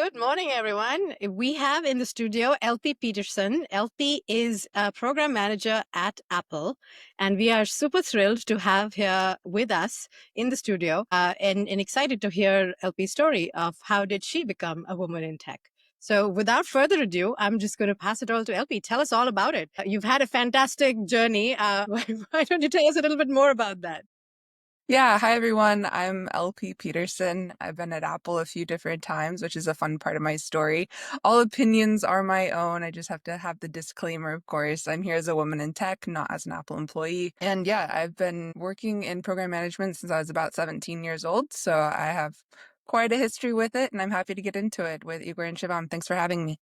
Good morning, everyone. We have in the studio LP Peterson. LP is a program manager at Apple, and we are super thrilled to have here with us in the studio and excited to hear LP's story of how did she become a woman in tech. So without further ado, I'm just going to pass it all to LP. Tell us all about it. You've had a fantastic journey. Why don't you tell us a little bit more about that? Yeah, hi everyone. I'm LP Peterson. I've been at Apple a few different times, which is a fun part of my story. All opinions are my own. I just have to have the disclaimer, of course. I'm here as a woman in tech, not as an Apple employee. And yeah, I've been working in program management since I was about 17 years old. So I have quite a history with it, and I'm happy to get into it with Igor and Shivam. Thanks for having me.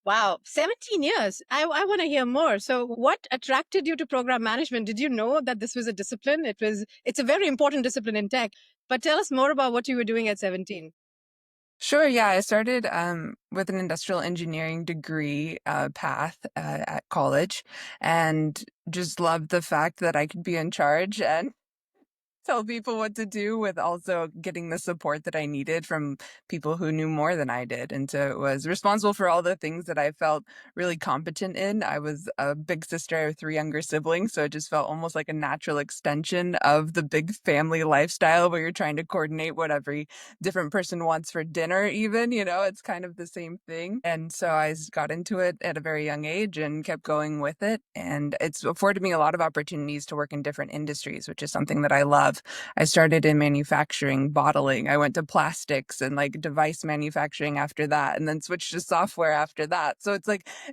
Wow, 17 years. I want to hear more. So what attracted you to program management? Did you know that this was a discipline? It's a very important discipline in tech. But tell us more about what you were doing at 17. Sure, yeah. I started with an industrial engineering degree path at college and just loved the fact that I could be in charge and tell people what to do with also getting the support that I needed from people who knew more than I did. And so it was responsible for all the things that I felt really competent in. I was a big sister of three younger siblings, so it just felt almost like a natural extension of the big family lifestyle where you're trying to coordinate what every different person wants for dinner, even, it's kind of the same thing. And so got into it at a very young age and kept going with it. And it's afforded me a lot of opportunities to work in different industries, which is something that I love. I started in manufacturing, bottling. I went to plastics and like device manufacturing after that, and then switched to software after that. So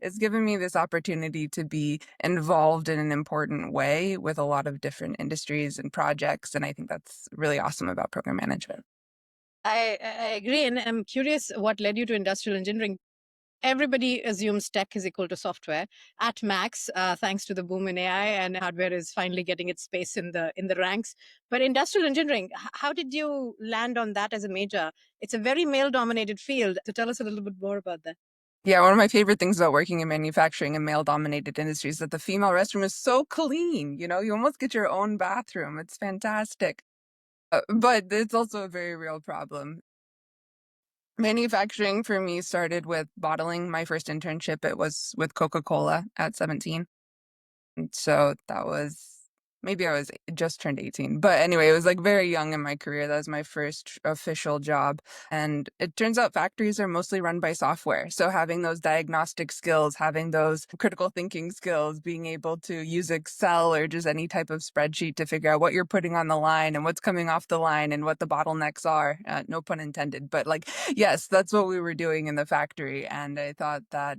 it's given me this opportunity to be involved in an important way with a lot of different industries and projects. And I think that's really awesome about program management. I agree. And I'm curious what led you to industrial engineering. Everybody assumes tech is equal to software at max, thanks to the boom in AI, and hardware is finally getting its space in the ranks. But industrial engineering, how did you land on that as a major? It's a very male-dominated field. So tell us a little bit more about that. Yeah, one of my favorite things about working in manufacturing and male-dominated industries is that the female restroom is so clean. You almost get your own bathroom. It's fantastic. But it's also a very real problem. Manufacturing for me started with bottling. My first internship, it was with Coca-Cola at 17. And so that was maybe I was just turned 18. But anyway, it was like very young in my career. That was my first official job. And it turns out factories are mostly run by software. So having those diagnostic skills, having those critical thinking skills, being able to use Excel or just any type of spreadsheet to figure out what you're putting on the line and what's coming off the line and what the bottlenecks are. No pun intended. But yes, that's what we were doing in the factory. And I thought that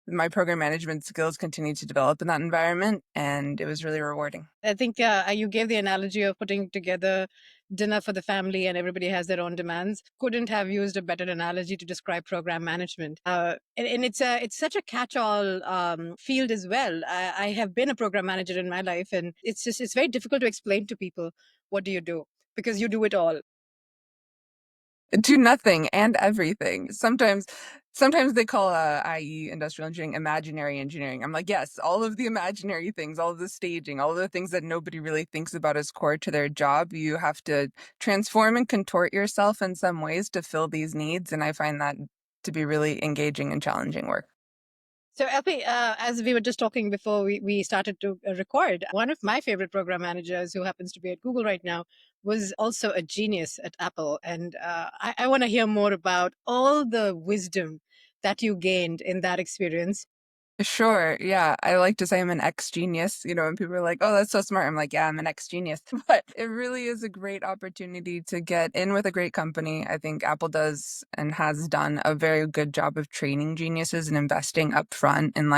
my program management skills continued to develop in that environment, and it was really rewarding. I think you gave the analogy of putting together dinner for the family and everybody has their own demands. Couldn't have used a better analogy to describe program management. And it's such a catch-all field as well. I have been a program manager in my life, and it's very difficult to explain to people what do you do because you do it all. Do nothing and everything. Sometimes they call IE industrial engineering imaginary engineering. I'm like, yes, all of the imaginary things, all of the staging, all of the things that nobody really thinks about as core to their job, you have to transform and contort yourself in some ways to fill these needs. And I find that to be really engaging and challenging work. So, LP, as we were just talking before we started to record, one of my favorite program managers who happens to be at Google right now was also a genius at Apple. And I want to hear more about all the wisdom that you gained in that experience. Sure. Yeah. I like to say I'm an ex genius, and people are like, oh, that's so smart. I'm like, yeah, I'm an ex genius. But it really is a great opportunity to get in with a great company. I think Apple does and has done a very good job of training geniuses and investing upfront in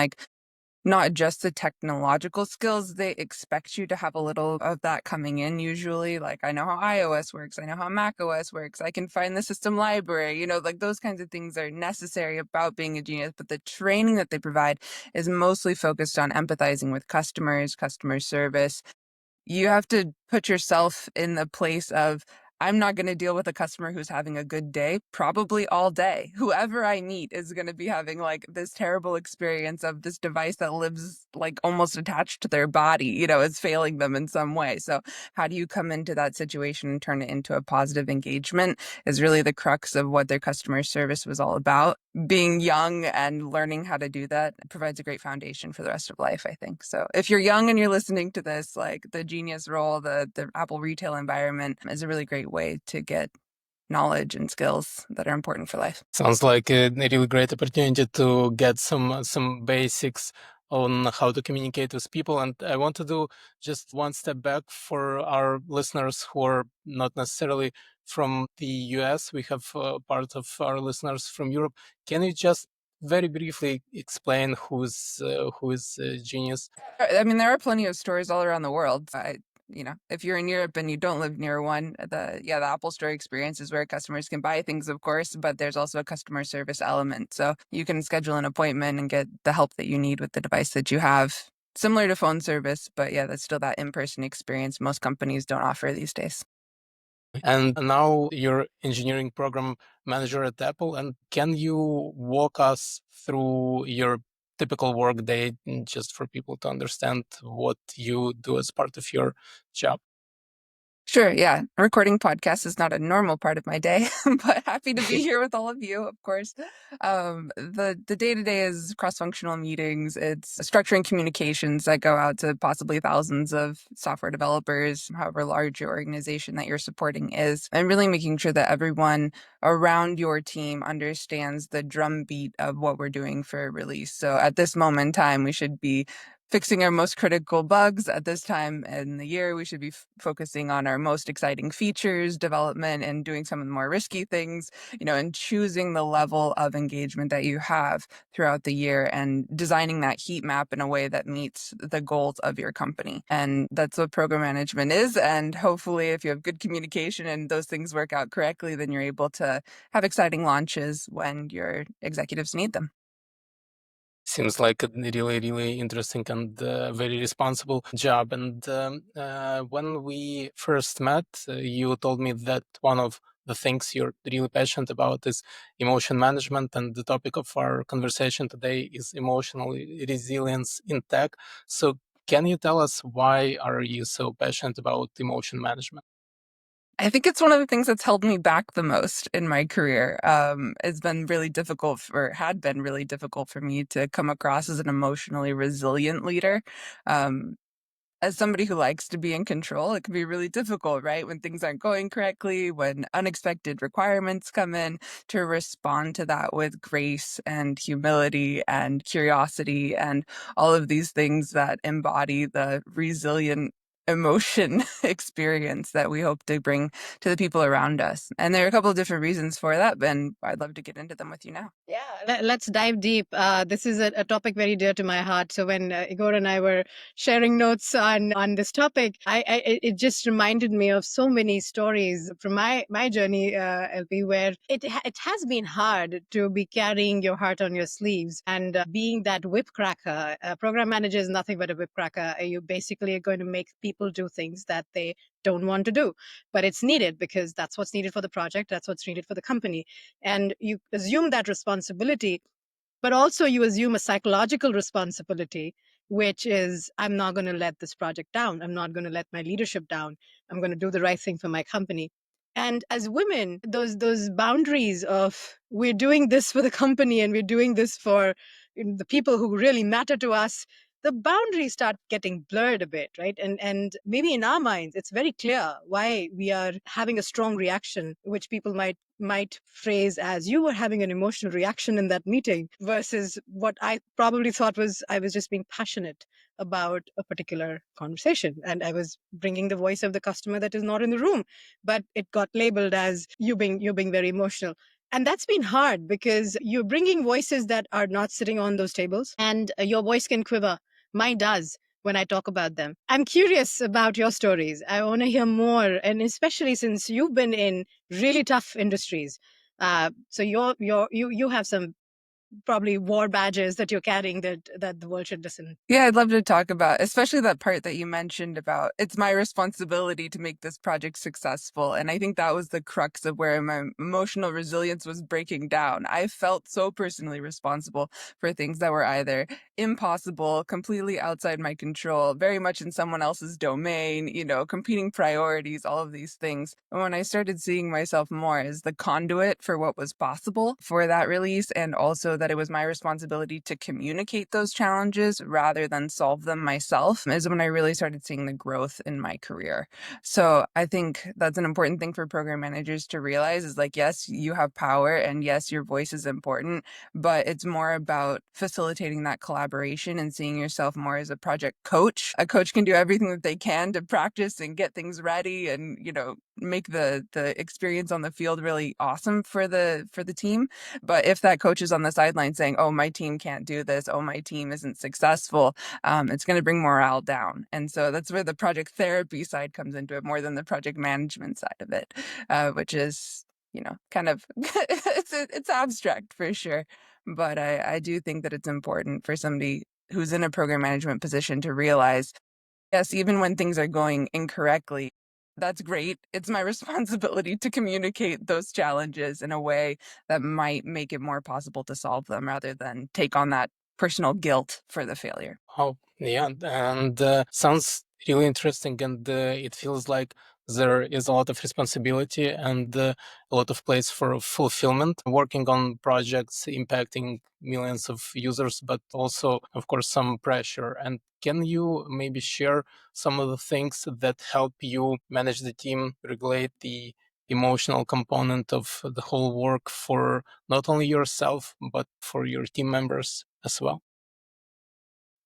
not just the technological skills, they expect you to have a little of that coming in usually. Like, I know how iOS works, I know how Mac OS works, I can find the system library, like those kinds of things are necessary about being a genius. But the training that they provide is mostly focused on empathizing with customers, customer service. You have to put yourself in the place of I'm not going to deal with a customer who's having a good day probably all day. Whoever I meet is going to be having like this terrible experience of this device that lives like almost attached to their body, is failing them in some way. So, how do you come into that situation and turn it into a positive engagement is really the crux of what their customer service was all about. Being young and learning how to do that provides a great foundation for the rest of life, I think. So if you're young and you're listening to this, like the Genius role, the Apple retail environment is a really great way to get knowledge and skills that are important for life. Sounds like a really great opportunity to get some basics on how to communicate with people. And I want to do just one step back for our listeners who are not necessarily from the US. We have part of our listeners from Europe. Can you just very briefly explain who is Genius? I mean, there are plenty of stores all around the world. If you're in Europe and you don't live near one, the Apple Store experience is where customers can buy things, of course, but there's also a customer service element. So you can schedule an appointment and get the help that you need with the device that you have. Similar to phone service, but yeah, that's still that in-person experience most companies don't offer these days. And now you're engineering program manager at Apple. And can you walk us through your typical work day just for people to understand what you do as part of your job? Sure, yeah. Recording podcasts is not a normal part of my day, but happy to be here with all of you, of course. The day-to-day is cross-functional meetings. It's structuring communications that go out to possibly thousands of software developers, however large your organization that you're supporting is, and really making sure that everyone around your team understands the drumbeat of what we're doing for a release. So at this moment in time, we should be fixing our most critical bugs. At this time in the year, we should be focusing on our most exciting features, development, and doing some of the more risky things, and choosing the level of engagement that you have throughout the year and designing that heat map in a way that meets the goals of your company. And that's what program management is. And hopefully, if you have good communication and those things work out correctly, then you're able to have exciting launches when your executives need them. Seems like a really, really interesting and very responsible job. And when we first met, you told me that one of the things you're really passionate about is emotion management. And the topic of our conversation today is emotional resilience in tech. So can you tell us why are you so passionate about emotion management? I think it's one of the things that's held me back the most in my career. It's been really difficult had been really difficult for me to come across as an emotionally resilient leader. Um, as somebody who likes to be in control, it can be really difficult, right? When things aren't going correctly, when unexpected requirements come in, to respond to that with grace and humility and curiosity and all of these things that embody the resilient emotion experience that we hope to bring to the people around us. And there are a couple of different reasons for that, and I'd love to get into them with you now. Yeah, let's dive deep. This is a topic very dear to my heart. So when Igor and I were sharing notes on this topic, it just reminded me of so many stories from my journey, LP, where it has been hard to be carrying your heart on your sleeves and being that whip cracker. Program manager is nothing but a whip cracker. You basically are going to make people do things that they don't want to do, but it's needed because that's what's needed for the project. That's what's needed for the company, and you assume that responsibility, but also you assume a psychological responsibility, which is I'm not going to let this project down, I'm not going to let my leadership down, I'm going to do the right thing for my company. And as women, those boundaries of we're doing this for the company and we're doing this for the people who really matter to us, the boundaries start getting blurred a bit, right? And maybe in our minds it's very clear why we are having a strong reaction, which people might phrase as you were having an emotional reaction in that meeting, versus what I probably thought was I was just being passionate about a particular conversation and I was bringing the voice of the customer that is not in the room, but it got labeled as you being very emotional. And that's been hard because you're bringing voices that are not sitting on those tables, and your voice can quiver. Mine does when I talk about them. I'm curious about your stories. I want to hear more, and especially since you've been in really tough industries. So you have some probably war badges that you're carrying that the world should listen. Yeah, I'd love to talk about, especially that part that you mentioned about it's my responsibility to make this project successful. And I think that was the crux of where my emotional resilience was breaking down. I felt so personally responsible for things that were either impossible, completely outside my control, very much in someone else's domain, competing priorities, all of these things. And when I started seeing myself more as the conduit for what was possible for that release, and also that it was my responsibility to communicate those challenges rather than solve them myself, is when I really started seeing the growth in my career. So I think that's an important thing for program managers to realize is like, yes, you have power and yes, your voice is important, but it's more about facilitating that collaboration and seeing yourself more as a project coach. A coach can do everything that they can to practice and get things ready and, make the experience on the field really awesome for the team. But if that coach is on the sideline saying, "Oh, my team can't do this. Oh, my team isn't successful," it's going to bring morale down. And so that's where the project therapy side comes into it more than the project management side of it, which is, kind of it's abstract for sure. But I do think that it's important for somebody who's in a program management position to realize, yes, even when things are going incorrectly, that's great. It's my responsibility to communicate those challenges in a way that might make it more possible to solve them rather than take on that personal guilt for the failure. Oh, yeah, and sounds really interesting, and it feels like there is a lot of responsibility and a lot of place for fulfillment working on projects impacting millions of users, but also, of course, some pressure. And can you maybe share some of the things that help you manage the team, regulate the emotional component of the whole work for not only yourself, but for your team members as well?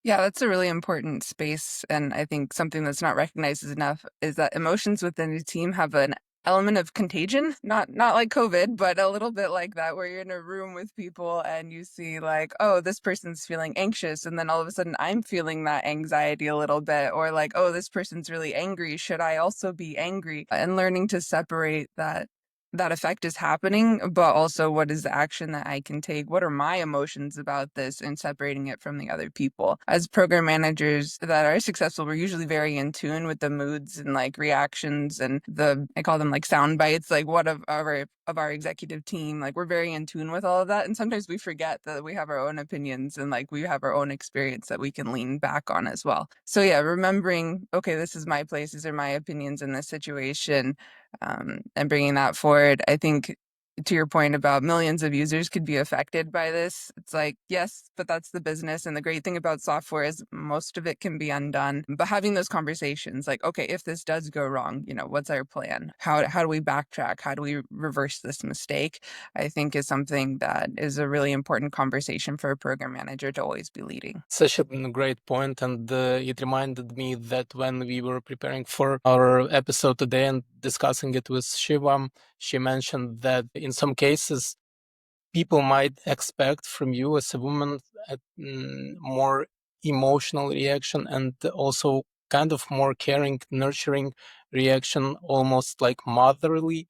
Yeah, that's a really important space. And I think something that's not recognized enough is that emotions within a team have an element of contagion, not like COVID, but a little bit like that, where you're in a room with people and you see like, oh, this person's feeling anxious, and then all of a sudden I'm feeling that anxiety a little bit, or like, oh, this person's really angry. Should I also be angry? And learning to separate that effect is happening, but also what is the action that I can take? What are my emotions about this and separating it from the other people? As program managers that are successful, we're usually very in tune with the moods and like reactions and I call them like sound bites, like what of our executive team, like we're very in tune with all of that. And sometimes we forget that we have our own opinions and like we have our own experience that we can lean back on as well. So yeah, remembering, okay, this is my place, these are my opinions in this situation, and bringing that forward. I think to your point about millions of users could be affected by this. It's like, yes, but that's the business. And the great thing about software is most of it can be undone. But having those conversations like, okay, if this does go wrong, what's our plan? How do we backtrack? How do we reverse this mistake? I think is something that is a really important conversation for a program manager to always be leading. Such a great point, and it reminded me that when we were preparing for our episode today and discussing it with Shivam, she mentioned that in some cases, people might expect from you as a woman a more emotional reaction and also kind of more caring, nurturing reaction, almost like motherly.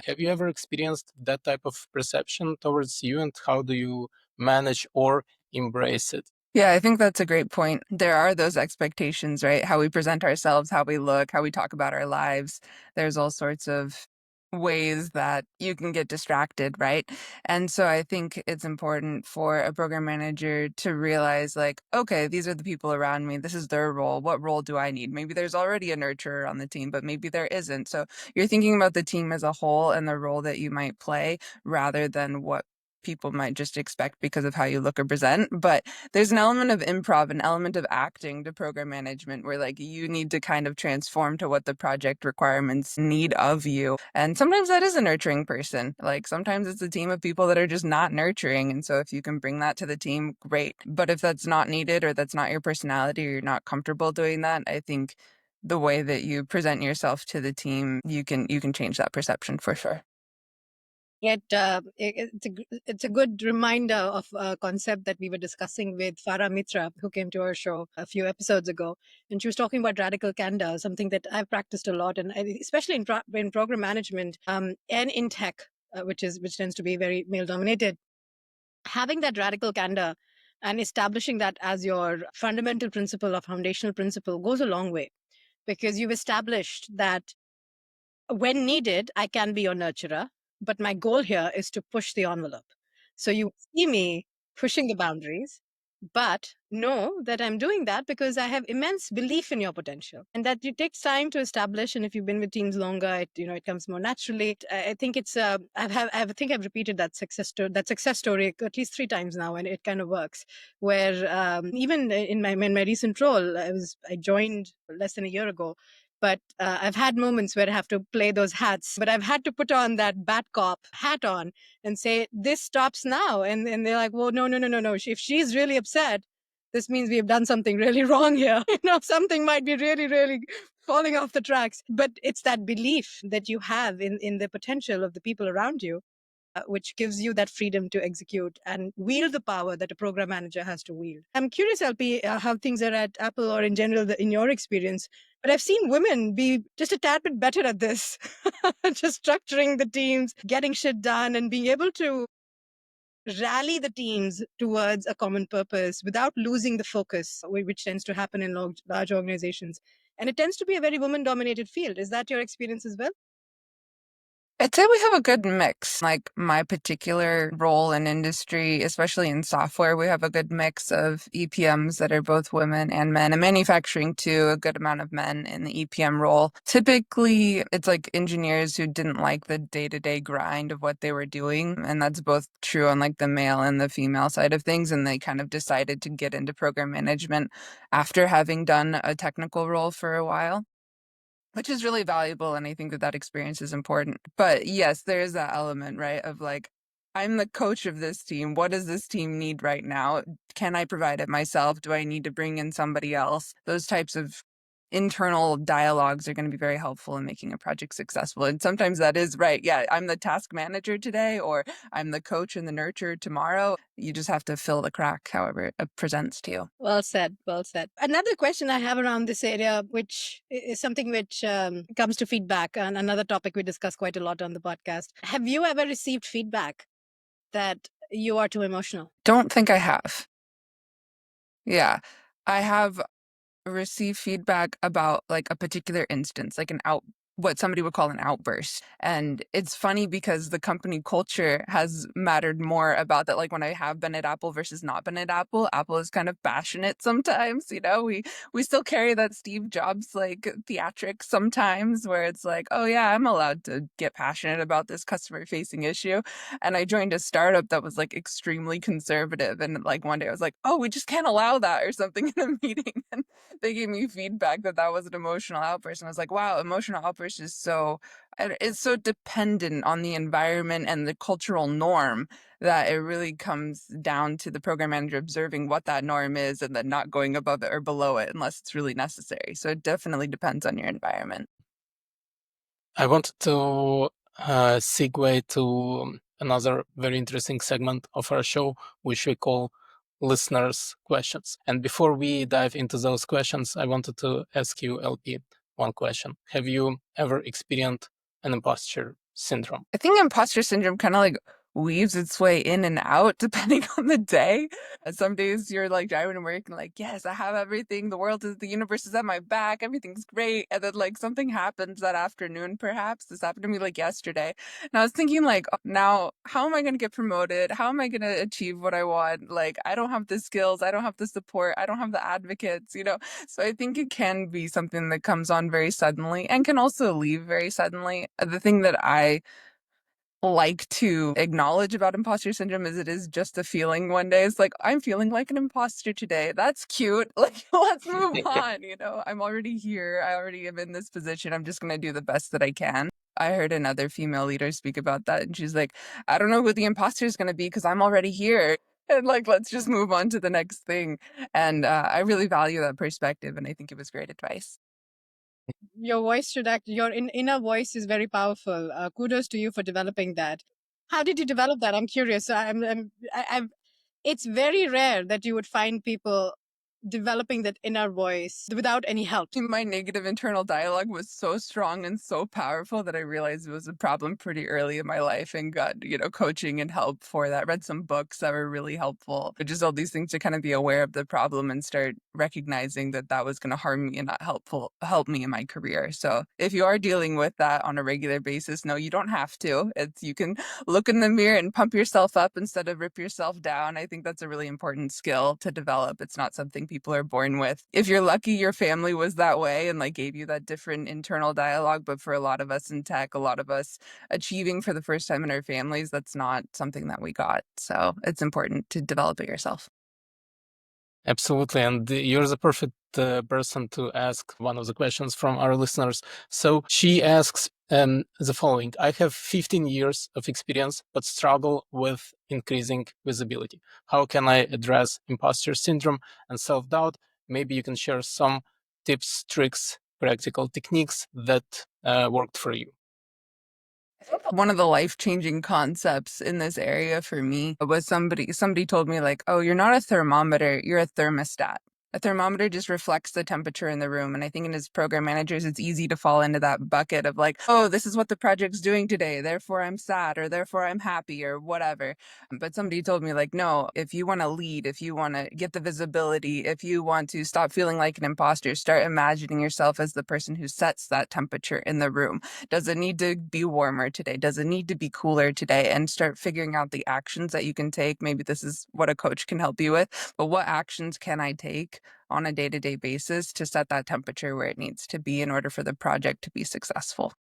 Have you ever experienced that type of perception towards you, and how do you manage or embrace it? Yeah, I think that's a great point. There are those expectations, right? How we present ourselves, how we look, how we talk about our lives. There's all sorts of ways that you can get distracted, right? And so I think it's important for a program manager to realize, like, okay, these are the people around me. This is their role. What role do I need? Maybe there's already a nurturer on the team, but maybe there isn't. So you're thinking about the team as a whole and the role that you might play rather than what people might just expect because of how you look or present. But there's an element of improv, an element of acting to program management where like you need to kind of transform to what the project requirements need of you. And sometimes that is a nurturing person. Like sometimes it's a team of people that are just not nurturing. And so if you can bring that to the team, great. But if that's not needed or that's not your personality or you're not comfortable doing that, I think the way that you present yourself to the team, you can change that perception for sure. Yet it's a good reminder of a concept that we were discussing with Farah Mitra, who came to our show a few episodes ago, and she was talking about radical candor, something that I've practiced a lot, and especially in program management and in tech, which tends to be very male dominated. having that radical candor and establishing that as your fundamental principle or foundational principle goes a long way, because you've established that when needed, I can be your nurturer, but my goal here is to push the envelope. So you see me pushing the boundaries, but know that I'm doing that because I have immense belief in your potential, and that it takes time to establish. And if you've been with teams longer, it comes more naturally. I think it's I think I've repeated that success story at least 3 times now, and it kind of works. Where even in my recent role, I joined less than a year ago, but I've had moments where I have to play those hats. But I've had to put on that bad cop hat on and say, this stops now. And they're like, well, no, no, no, no, no. If she's really upset, this means we have done something really wrong here. Something might be really, really falling off the tracks. But it's that belief that you have in the potential of the people around you, which gives you that freedom to execute and wield the power that a program manager has to wield. I'm curious, LP, how things are at Apple or in general in your experience. But I've seen women be just a tad bit better at this, just structuring the teams, getting shit done, and being able to rally the teams towards a common purpose without losing the focus, which tends to happen in large organizations. And it tends to be a very woman dominated field. Is that your experience as well? I'd say we have a good mix. Like my particular role in industry, especially in software, we have a good mix of EPMs that are both women and men. And manufacturing too, a good amount of men in the EPM role. Typically, it's like engineers who didn't like the day-to-day grind of what they were doing. And that's both true on like the male and the female side of things. And they kind of decided to get into program management after having done a technical role for a while, which is really valuable. And I think that that experience is important. But yes, there is that element, right? Of like, I'm the coach of this team. What does this team need right now? Can I provide it myself? Do I need to bring in somebody else? Those types of internal dialogues are going to be very helpful in making a project successful. And sometimes that is right. Yeah, I'm the task manager today, or I'm the coach and the nurturer tomorrow. You just have to fill the crack however it presents to you. Well said. Well said. Another question I have around this area, which is something which comes to feedback, and another topic we discuss quite a lot on the podcast. Have you ever received feedback that you are too emotional? Don't think I have. Yeah. I have receive feedback about like a particular instance, like what somebody would call an outburst. And it's funny because the company culture has mattered more about that. Like when I have been at Apple versus not been at Apple, Apple is kind of passionate sometimes, we still carry that Steve Jobs like theatrics sometimes where it's like, oh yeah, I'm allowed to get passionate about this customer facing issue. And I joined a startup that was like extremely conservative. And like one day I was like, oh, we just can't allow that or something in a meeting. And they gave me feedback that that was an emotional outburst. And I was like, wow, emotional outburst is it's so dependent on the environment and the cultural norm that it really comes down to the program manager observing what that norm is and then not going above it or below it unless it's really necessary. So it definitely depends on your environment. I wanted to segue to another very interesting segment of our show, which we call listeners' questions. And before we dive into those questions, I wanted to ask you, LP, one question. Have you ever experienced an imposter syndrome? I think imposter syndrome kind of like weaves its way in and out depending on the day. Some days you're like driving to work and like, yes, I have everything. The universe is at my back. Everything's great. And then like something happens that afternoon, perhaps. This happened to me like yesterday. And I was thinking like, oh, now how am I going to get promoted? How am I going to achieve what I want? Like, I don't have the skills. I don't have the support. I don't have the advocates. So I think it can be something that comes on very suddenly and can also leave very suddenly. The thing that I like to acknowledge about imposter syndrome is it is just a feeling one day. It's like, I'm feeling like an imposter today. That's cute. Like, let's move on. I'm already here. I already am in this position. I'm just going to do the best that I can. I heard another female leader speak about that. And she's like, I don't know who the imposter is going to be because I'm already here. And like, let's just move on to the next thing. And I really value that perspective. And I think it was great advice. Your voice should act, your inner voice is very powerful. Kudos to you for developing that. How did you develop that? I'm curious. It's very rare that you would find people developing that inner voice without any help? My negative internal dialogue was so strong and so powerful that I realized it was a problem pretty early in my life and got, coaching and help for that. Read some books that were really helpful. But just all these things to kind of be aware of the problem and start recognizing that that was going to harm me and not help me in my career. So if you are dealing with that on a regular basis, no, you don't have to. You can look in the mirror and pump yourself up instead of rip yourself down. I think that's a really important skill to develop. It's not something people are born with. If you're lucky, your family was that way and like gave you that different internal dialogue. But for a lot of us in tech, a lot of us achieving for the first time in our families, that's not something that we got. So it's important to develop it yourself. Absolutely. And you're the perfect person to ask one of the questions from our listeners. So she asks the following: I have 15 years of experience, but struggle with increasing visibility. How can I address imposter syndrome and self doubt? Maybe you can share some tips, tricks, practical techniques that worked for you. One of the life-changing concepts in this area for me was somebody told me like, "Oh, you're not a thermometer, you're a thermostat." A thermometer just reflects the temperature in the room. And I think as program managers, it's easy to fall into that bucket of like, oh, this is what the project's doing today. Therefore, I'm sad or therefore I'm happy or whatever. But somebody told me like, no, if you want to lead, if you want to get the visibility, if you want to stop feeling like an imposter, start imagining yourself as the person who sets that temperature in the room. Does it need to be warmer today? Does it need to be cooler today? And start figuring out the actions that you can take. Maybe this is what a coach can help you with, but what actions can I take on a day-to-day basis to set that temperature where it needs to be in order for the project to be successful?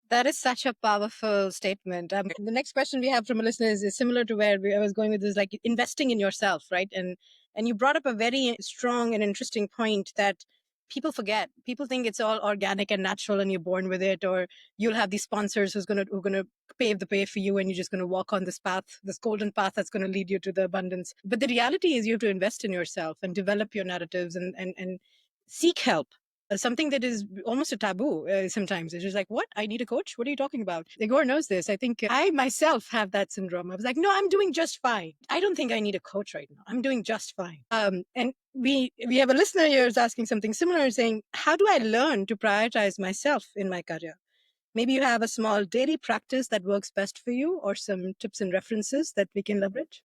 That is such a powerful statement. The next question we have from a listener is similar to where I was going with, is like investing in yourself, right? And you brought up a very strong and interesting point that people forget. People think it's all organic and natural, and you're born with it, or you'll have these sponsors who are gonna pave the way for you, and you're just gonna walk on this path, this golden path that's gonna lead you to the abundance. But the reality is, you have to invest in yourself and develop your narratives and seek help, something that is almost a taboo sometimes. It's just like, what? I need a coach? What are you talking about? Igor knows this. I think I myself have that syndrome. I was like, no, I'm doing just fine. I don't think I need a coach right now. I'm doing just fine. And we have a listener here who's asking something similar, saying, how do I learn to prioritize myself in my career? Maybe you have a small daily practice that works best for you, or some tips and references that we can leverage.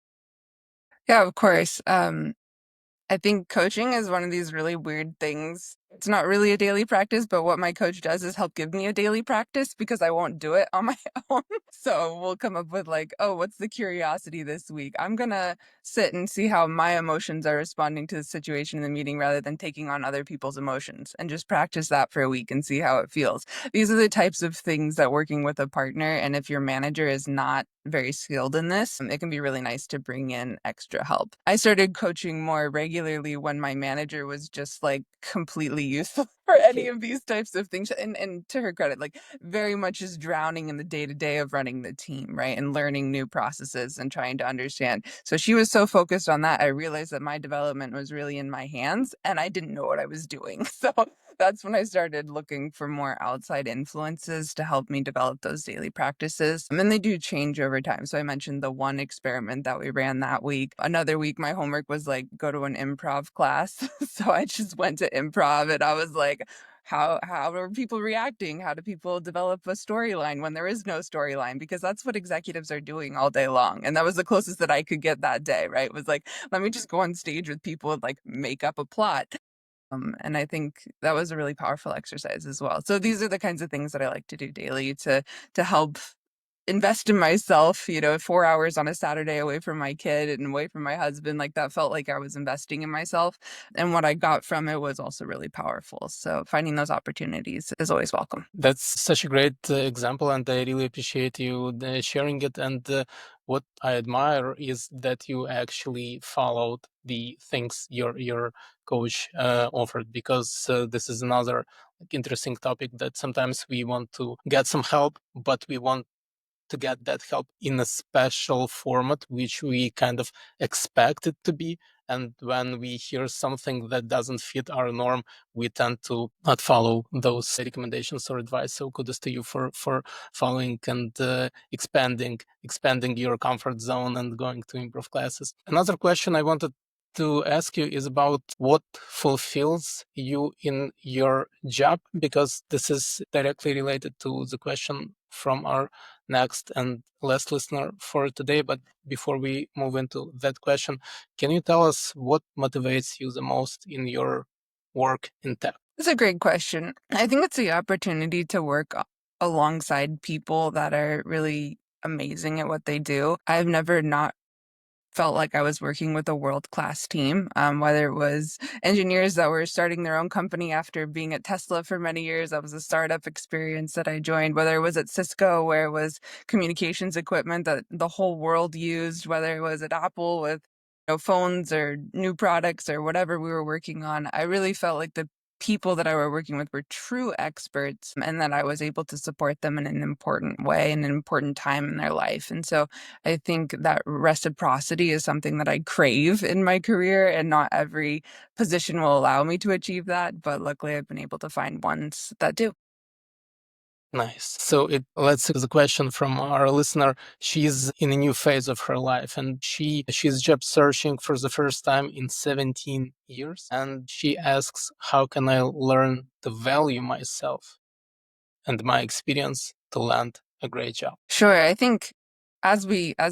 Yeah, of course. I think coaching is one of these really weird things. It's not really a daily practice, but what my coach does is help give me a daily practice because I won't do it on my own. So we'll come up with like, oh, what's the curiosity this week? I'm going to sit and see how my emotions are responding to the situation in the meeting rather than taking on other people's emotions, and just practice that for a week and see how it feels. These are the types of things that working with a partner, and if your manager is not very skilled in this, it can be really nice to bring in extra help. I started coaching more regularly when my manager was just like completely useful for any of these types of things. And to her credit, like very much is drowning in the day to day of running the team, right? And learning new processes and trying to understand. So she was so focused on that, I realized that my development was really in my hands and I didn't know what I was doing. So that's when I started looking for more outside influences to help me develop those daily practices. And they do change over time. So I mentioned the one experiment that we ran that week. Another week, my homework was like, go to an improv class. So I just went to improv and I was like, how are people reacting? How do people develop a storyline when there is no storyline? Because that's what executives are doing all day long. And that was the closest that I could get that day, right? It was like, let me just go on stage with people and like make up a plot. And I think that was a really powerful exercise as well. So these are the kinds of things that I like to do daily to help invest in myself, 4 hours on a Saturday away from my kid and away from my husband, like that felt like I was investing in myself. And what I got from it was also really powerful. So finding those opportunities is always welcome. That's such a great example, and I really appreciate you sharing it. And what I admire is that you actually followed the things your coach offered, because this is another interesting topic that sometimes we want to get some help, but we want to get that help in a special format, which we kind of expect it to be. And when we hear something that doesn't fit our norm, we tend to not follow those recommendations or advice. So kudos to you for following and expanding your comfort zone and going to improv classes. Another question I wanted to ask you is about what fulfills you in your job, because this is directly related to the question from our next and last listener for today. But before we move into that question, can you tell us what motivates you the most in your work in tech? That's a great question. I think it's the opportunity to work alongside people that are really amazing at what they do. I've never not felt like I was working with a world-class team, whether it was engineers that were starting their own company after being at Tesla for many years. That was a startup experience that I joined, whether it was at Cisco, where it was communications equipment that the whole world used, whether it was at Apple with phones or new products or whatever we were working on. I really felt like the people that I were working with were true experts and that I was able to support them in an important way in an important time in their life. And so I think that reciprocity is something that I crave in my career, and not every position will allow me to achieve that. But luckily, I've been able to find ones that do. Nice. So let's the question from our listener. She's in a new phase of her life, and she's job searching for the first time in 17 years. And she asks, how can I learn to value myself and my experience to land a great job? Sure. I think as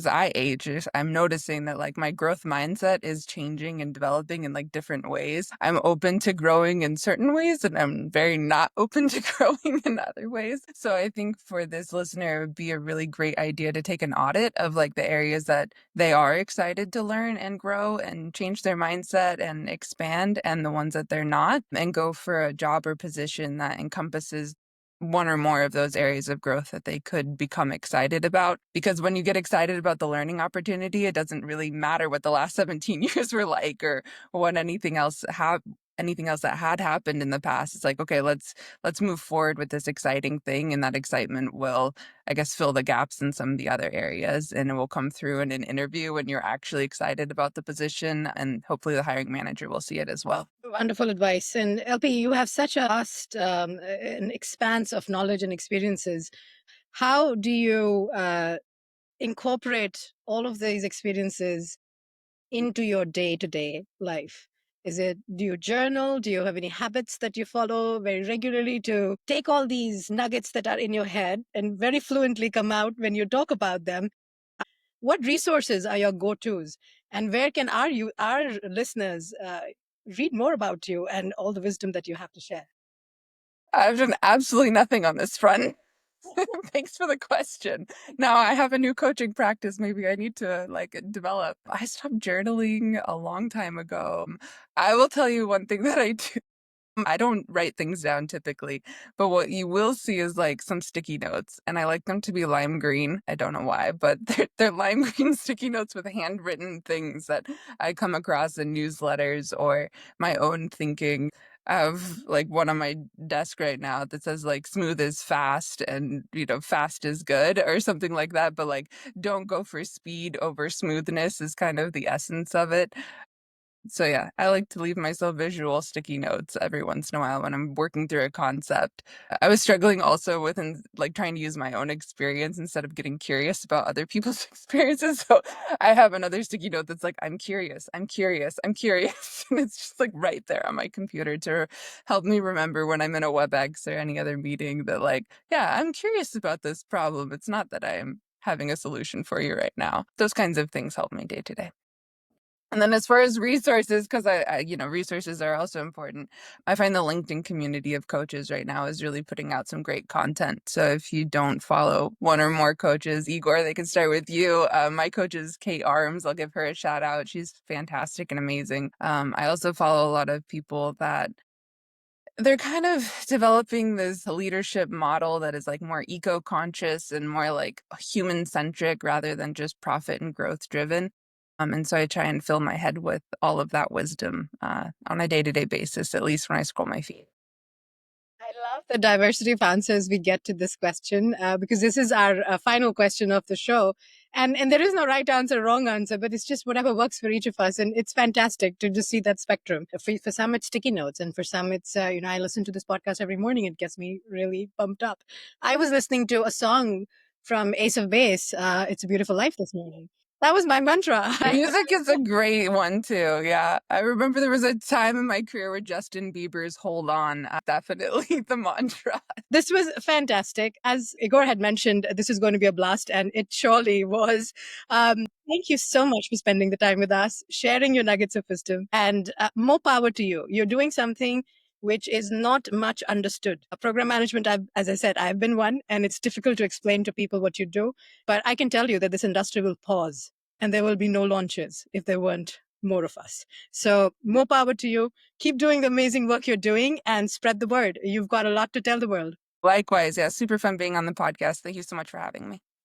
I age, I'm noticing that like my growth mindset is changing and developing in like different ways. I'm open to growing in certain ways and I'm very not open to growing in other ways. So I think for this listener, it would be a really great idea to take an audit of like the areas that they are excited to learn and grow and change their mindset and expand, and the ones that they're not, and go for a job or position that encompasses one or more of those areas of growth that they could become excited about. Because when you get excited about the learning opportunity, it doesn't really matter what the last 17 years were like or what anything else that had happened in the past. It's like, okay, let's move forward with this exciting thing, and that excitement will, I guess, fill the gaps in some of the other areas, and it will come through in an interview when you're actually excited about the position, and hopefully the hiring manager will see it as well. Wonderful advice. And LP, you have such a vast an expanse of knowledge and experiences. How do you incorporate all of these experiences into your day-to-day life? Do you journal? Do you have any habits that you follow very regularly to take all these nuggets that are in your head and very fluently come out when you talk about them? What resources are your go-tos, and where can our listeners read more about you and all the wisdom that you have to share? I've done absolutely nothing on this front. Thanks for the question. Now I have a new coaching practice maybe I need to like develop. I stopped journaling a long time ago. I will tell you one thing that I do. I don't write things down typically, but what you will see is like some sticky notes, and I like them to be lime green. I don't know why, but they're lime green sticky notes with handwritten things that I come across in newsletters or my own thinking. I have like one on my desk right now that says like smooth is fast and fast is good or something like that, but like don't go for speed over smoothness is kind of the essence of it. So yeah, I like to leave myself visual sticky notes every once in a while when I'm working through a concept. I was struggling also with like trying to use my own experience instead of getting curious about other people's experiences. So I have another sticky note that's like, I'm curious, I'm curious, I'm curious. And it's just like right there on my computer to help me remember when I'm in a WebEx or any other meeting that like, yeah, I'm curious about this problem. It's not that I am having a solution for you right now. Those kinds of things help me day to day. And then as far as resources, because resources are also important. I find the LinkedIn community of coaches right now is really putting out some great content. So if you don't follow one or more coaches, Igor, they can start with you. My coach is Kate Arms. I'll give her a shout out. She's fantastic and amazing. I also follow a lot of people that they're kind of developing this leadership model that is like more eco-conscious and more like human-centric rather than just profit and growth driven. And so I try and fill my head with all of that wisdom on a day-to-day basis, at least when I scroll my feed. I love the diversity of answers we get to this question because this is our final question of the show. And there is no right answer, wrong answer, but it's just whatever works for each of us. And it's fantastic to just see that spectrum. For some, it's sticky notes. And for some, it's, I listen to this podcast every morning. It gets me really pumped up. I was listening to a song from Ace of Base, It's a Beautiful Life this morning. That was my mantra. Music is a great one too. Yeah. I remember there was a time in my career where Justin Bieber's Hold On, definitely the mantra. This was fantastic. As Igor had mentioned, this is going to be a blast, and it surely was. Thank you so much for spending the time with us, sharing your nuggets of wisdom, and more power to you. You're doing something which is not much understood. Program management, as I said, I've been one, and it's difficult to explain to people what you do. But I can tell you that this industry will pause, and there will be no launches if there weren't more of us. So more power to you. Keep doing the amazing work you're doing and spread the word. You've got a lot to tell the world. Likewise. Yeah. Super fun being on the podcast. Thank you so much for having me.